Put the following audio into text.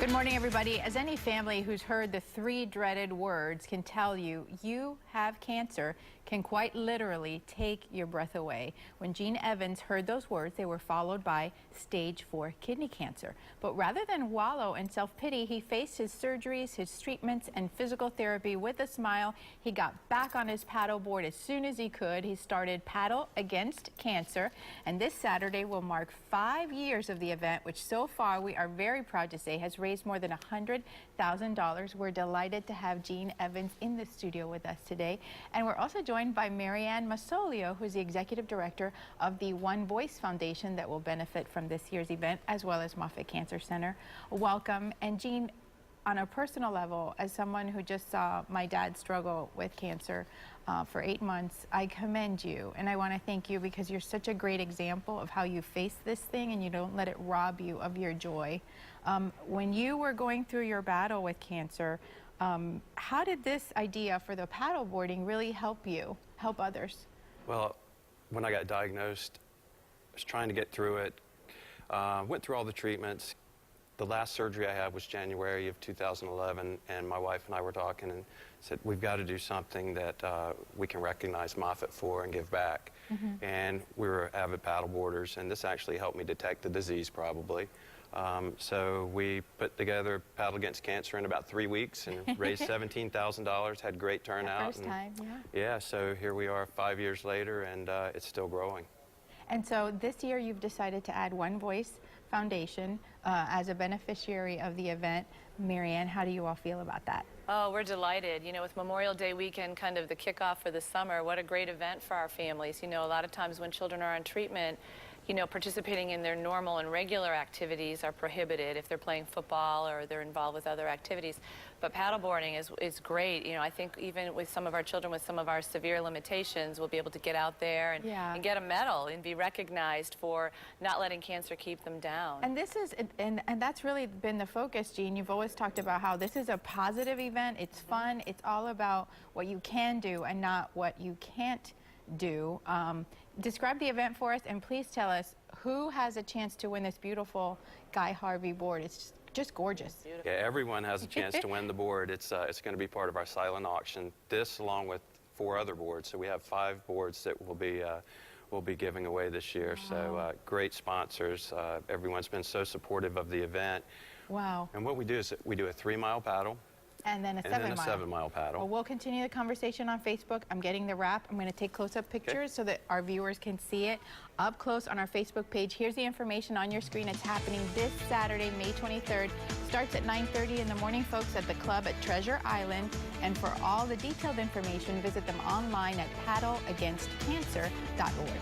Good morning, everybody. As any family who's heard the three dreaded words can tell you, you have cancer can quite literally take your breath away. When Gene Evans heard those words, they were followed by stage 4 kidney cancer. But rather than wallow in self-pity, he faced his surgeries, his treatments, and physical therapy with a smile. He got back on his paddleboard as soon as he could. He started Paddle Against Cancer, and this Saturday will mark 5 years of the event, which so far we are very proud to say has raised more than $100,000. We're delighted to have Gene Evans in the studio with us today, and we're also joined by Marianne Masolio, who's the executive director of the One Voice Foundation that will benefit from this year's event, as well as Moffitt Cancer Center. Welcome. And Gene, on a personal level, as someone who just saw my dad struggle with cancer for 8 months, I commend you, and I want to thank you because you're such a great example of how you face this thing and you don't let it rob you of your joy. When you were going through your battle with cancer, how did this idea for the paddleboarding really help you, help others? Well, when I got diagnosed, I was trying to get through it, went through all the treatments. The last surgery I had was January of 2011, and my wife and I were talking and said, we've got to do something that we can recognize Moffitt for and give back. And we were avid paddleboarders, and this actually helped me detect the disease probably. So we put together Paddle Against Cancer in about 3 weeks and raised $17,000, had great turnout. First time, yeah. Yeah, so here we are 5 years later, and it's still growing. And so this year you've decided to add One Voice Foundation as a beneficiary of the event. Marianne, how do you all feel about that? Oh, we're delighted. You know, with Memorial Day weekend kind of the kickoff for the summer, what a great event for our families. You know, a lot of times when children are on treatment, you know, participating in their normal and regular activities are prohibited if they're playing football or they're involved with other activities. But paddleboarding is great. You know, I think even with some of our children with some of our severe limitations, we'll be able to get out there and get a medal and be recognized for not letting cancer keep them down. And this is, and that's really been the focus, Gene. You've always talked about how this is a positive event. It's fun. It's all about what you can do and not what you can't do. Describe the event for us, and please tell us who has a chance to win this beautiful Guy Harvey board. It's just gorgeous. Yeah, everyone has a chance to win the board. It's going to be part of our silent auction. This, along with 4 other boards, so we have 5 boards that we'll be giving away this year. Wow. So great sponsors. Everyone's been so supportive of the event. Wow. And what we do is we do a 3-mile paddle. And then a 7-mile paddle. Well, we'll continue the conversation on Facebook. I'm getting the wrap. I'm going to take close-up pictures so that our viewers can see it up close on our Facebook page. Here's the information on your screen. It's happening this Saturday, May 23rd. Starts at 9:30 in the morning, folks, at the club at Treasure Island. And for all the detailed information, visit them online at paddleagainstcancer.org.